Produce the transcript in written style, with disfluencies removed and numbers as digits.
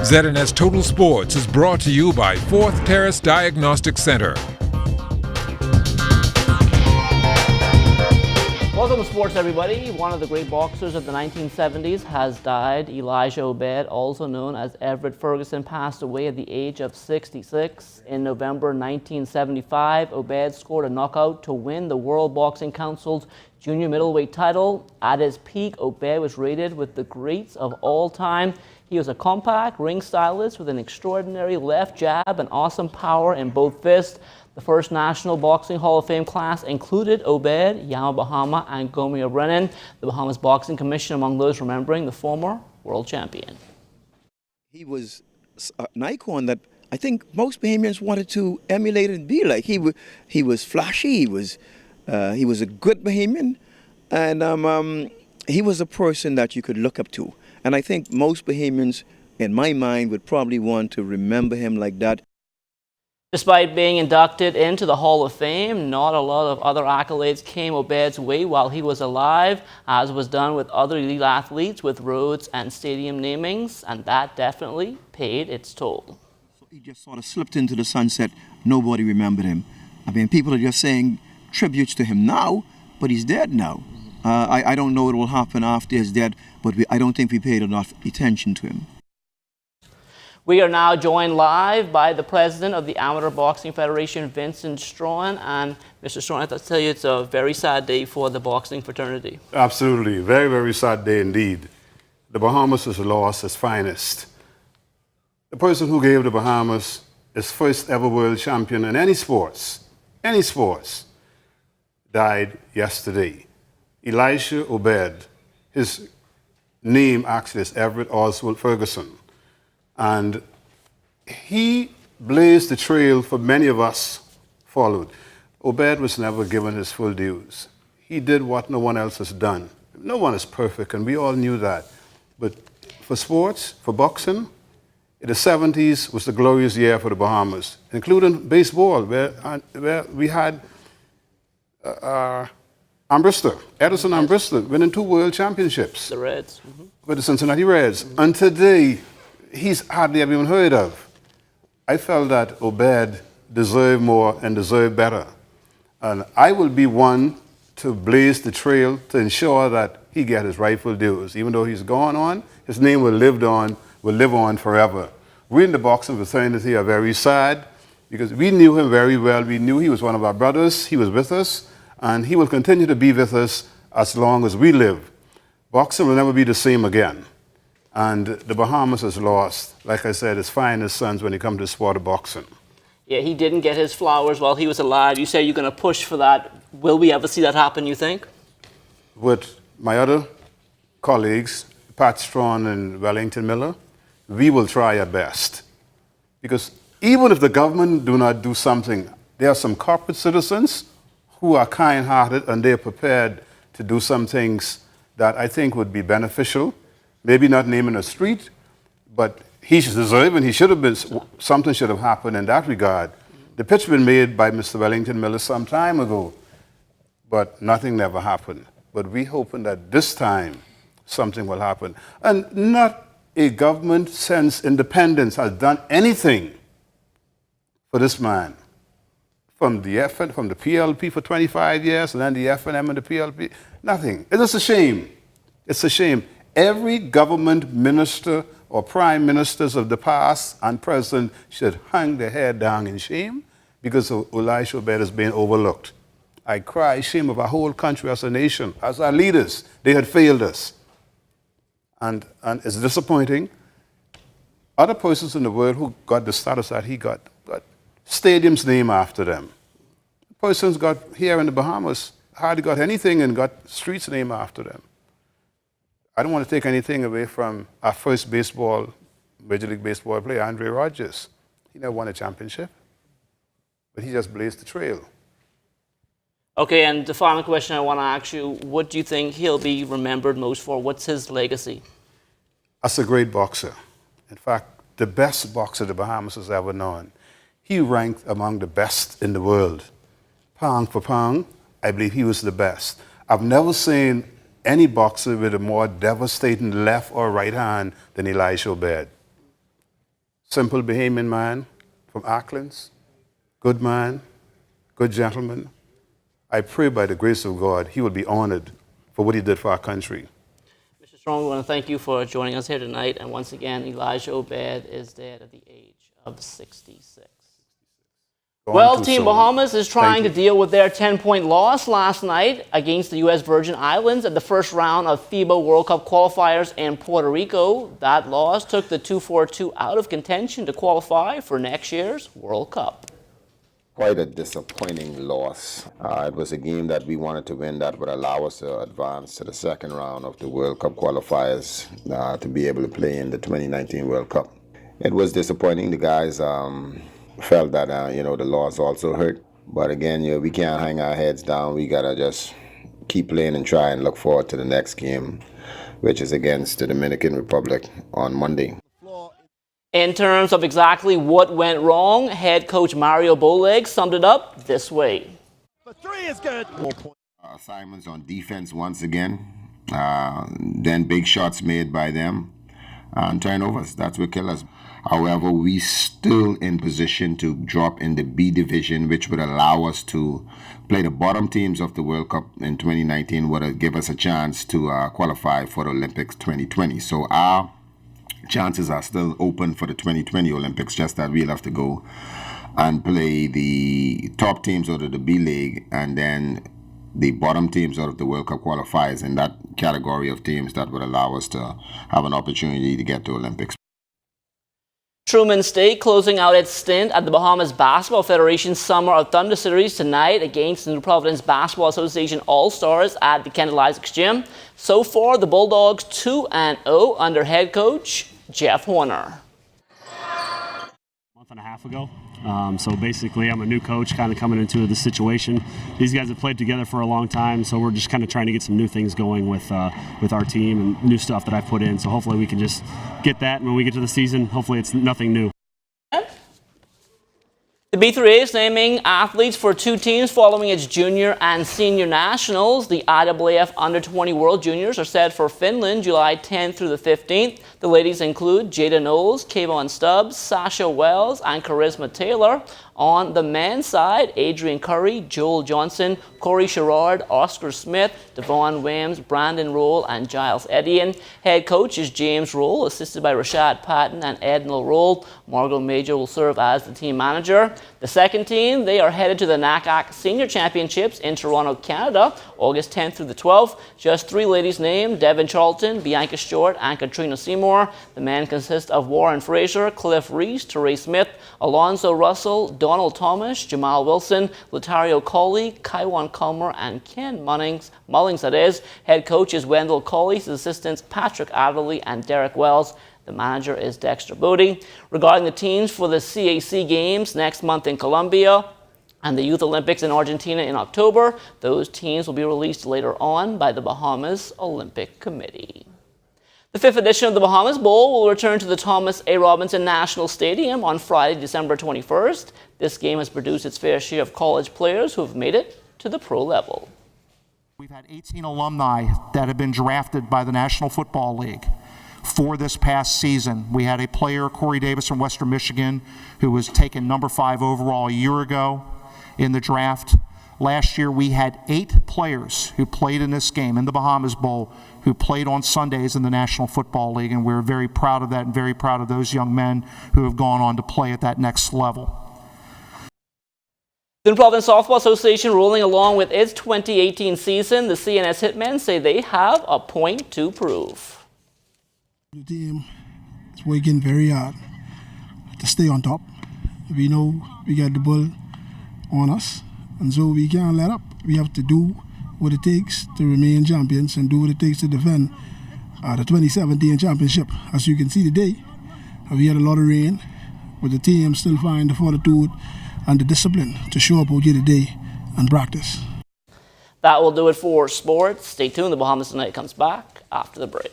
ZNS Total Sports is brought to you by Fourth Terrace Diagnostic Center. Welcome to sports, everybody. One of the great boxers of the 1970s has died. Elijah Obed, also known as Everett Ferguson, passed away at the age of 66. In November 1975, Obed scored a knockout to win the World Boxing Council's junior middleweight title. At his peak, Obed was rated with the greats of all time. He was a compact ring stylist with an extraordinary left jab and awesome power in both fists. The first National Boxing Hall of Fame class included Obed, Yama Bahama, and Gomia Brennan. The Bahamas Boxing Commission among those remembering the former world champion. He was an icon that I think most Bahamians wanted to emulate and be like. He was flashy. He was a good Bahamian, and he was a person that you could look up to. And I think most Bahamians, in my mind, would probably want to remember him like that. Despite being inducted into the Hall of Fame, not a lot of other accolades came Obed's way while he was alive, as was done with other elite athletes with roads and stadium namings, and that definitely paid its toll. So he just sort of slipped into the sunset. Nobody remembered him. I mean, people are just saying tributes to him now, but he's dead now. I don't know what will happen after he's dead, but I don't think we paid enough attention to him. We are now joined live by the president of the Amateur Boxing Federation, Vincent Strawn. And Mr. Strawn, I have to tell you, it's a very sad day for the boxing fraternity. Absolutely. Very, very sad day indeed. The Bahamas has lost its finest. The person who gave the Bahamas its first ever world champion in any sports, died yesterday. Elijah Obed. His name actually is Everett Oswald Ferguson. And he blazed the trail for many of us followed. Obed was never given his full dues. He did what no one else has done. No one is perfect, and we all knew that. But for sports, for boxing, in the 70s was the glorious year for the Bahamas, including baseball, where we had Edison Ambrister winning 2 world championships. The Reds. With the Cincinnati Reds. And today, he's hardly ever even heard of. I felt that Obed deserved more and deserved better. And I will be one to blaze the trail to ensure that he get his rightful dues. Even though he's gone on, his name will live on forever. We in the boxing fraternity are very sad because we knew him very well. We knew he was one of our brothers. He was with us, and he will continue to be with us as long as we live. Boxing will never be the same again. And the Bahamas has lost, like I said, his finest sons when it comes to the sport of boxing. Yeah, he didn't get his flowers while he was alive. You say you're going to push for that. Will we ever see that happen, you think? With my other colleagues, Pat Strawn and Wellington Miller, we will try our best. Because even if the government do not do something, there are some corporate citizens who are kind-hearted and they're prepared to do some things that I think would be beneficial. Maybe not naming a street, but he should deserve and he should have been, something should have happened in that regard. The pitch been made by Mr. Wellington Miller some time ago, but nothing never happened. But we hoping that this time something will happen. And not a government since independence has done anything for this man. From the PLP for 25 years, and then the FNM and the PLP, nothing. It's just a shame. It's a shame. Every government minister or prime ministers of the past and present should hang their head down in shame because Elijah Obed is being overlooked. I cry shame of our whole country as a nation, as our leaders. They had failed us. And it's disappointing. Other persons in the world who got the status that he got stadiums named after them. Persons got here in the Bahamas hardly got anything and got streets named after them. I don't want to take anything away from our first Major League Baseball player, Andre Rogers. He never won a championship, but he just blazed the trail. Okay, and the final question I want to ask you, what do you think he'll be remembered most for? What's his legacy? As a great boxer. In fact, the best boxer the Bahamas has ever known. He ranked among the best in the world. Pound for pound, I believe he was the best. I've never seen any boxer with a more devastating left or right hand than Elijah Obed. simple Bahamian man from Acklands, good man, good gentleman. I pray by the grace of God he will be honored for what he did for our country. Mr. Strong, we want to thank you for joining us here tonight. And once again, Elijah Obed is dead at the age of 66. Well, Team Bahamas is trying to deal with their 10-point loss last night against the U.S. Virgin Islands at the first round of FIBA World Cup qualifiers in Puerto Rico. That loss took the 2-4-2 out of contention to qualify for next year's World Cup. Quite a disappointing loss. It was a game that we wanted to win that would allow us to advance to the second round of the World Cup qualifiers to be able to play in the 2019 World Cup. It was disappointing. The guys felt that the loss also hurt, but again, we can't hang our heads down. We gotta just keep playing and try and look forward to the next game, which is against the Dominican Republic on Monday. In terms of exactly what went wrong, head coach Mario Boleg summed it up this way. The three is good. Assignments on defense once again, then big shots made by them, and turnovers. That's what killed us. However, we still in position to drop in the B division, which would allow us to play the bottom teams of the World Cup in 2019, would give us a chance to qualify for the Olympics 2020. So our chances are still open for the 2020 Olympics, just that we'll have to go and play the top teams out of the B League and then the bottom teams out of the World Cup qualifiers in that category of teams that would allow us to have an opportunity to get to Olympics. Truman State closing out its stint at the Bahamas Basketball Federation's Summer of Thunder Series tonight against the New Providence Basketball Association All-Stars at the Kendall Isaacs Gym. So far, the Bulldogs 2-0 under head coach Jeff Horner. A month and a half ago. So basically, I'm a new coach kind of coming into the situation. These guys have played together for a long time, so we're just kind of trying to get some new things going with our team and new stuff that I've put in. So hopefully we can just get that, and when we get to the season, hopefully it's nothing new. The B3A is naming athletes for two teams following its junior and senior nationals. The IAAF Under-20 World Juniors are set for Finland July 10th through the 15th. The ladies include Jada Knowles, Kayvon Stubbs, Sasha Wells, and Charisma Taylor. On the men's side, Adrian Curry, Joel Johnson, Corey Sherrard, Oscar Smith, Devon Wims, Brandon Roll, and Giles Edian. Head coach is James Roll, assisted by Rashad Patton and Ednal Roll. Margot Major will serve as the team manager. The second team, they are headed to the NACAC Senior Championships in Toronto, Canada, August 10th through the 12th. Just three ladies named: Devin Charlton, Bianca Stewart, and Katrina Seymour. The men consist of Warren Fraser, Cliff Reese, Teray Smith, Alonzo Russell, Donald Thomas, Jamal Wilson, Latario Colley, Kaiwan Culmer, and Ken Mullings. That is. Head coach is Wendell Colley. His assistants Patrick Adderley and Derek Wells. The manager is Dexter Bodie. Regarding the teams for the CAC Games next month in Colombia and the Youth Olympics in Argentina in October, those teams will be released later on by the Bahamas Olympic Committee. The fifth edition of the Bahamas Bowl will return to the Thomas A. Robinson National Stadium on Friday, December 21st. This game has produced its fair share of college players who have made it to the pro level. We've had 18 alumni that have been drafted by the National Football League for this past season. We had a player, Corey Davis from Western Michigan, who was taken number 5 overall a year ago in the draft. Last year, we had 8 players who played in this game, in the Bahamas Bowl, who played on Sundays in the National Football League, and we're very proud of that and very proud of those young men who have gone on to play at that next level. The Providence Softball Association rolling along with its 2018 season. The CNS Hitmen say they have a point to prove. The team is working very hard to stay on top. We know we got the ball on us, and so we can't let up. We have to do what it takes to remain champions and do what it takes to defend the 2017 championship. As you can see today, we had a lot of rain, but the team still find the fortitude and the discipline to show up out here today and practice. That will do it for sports. Stay tuned. The Bahamas Tonight comes back after the break.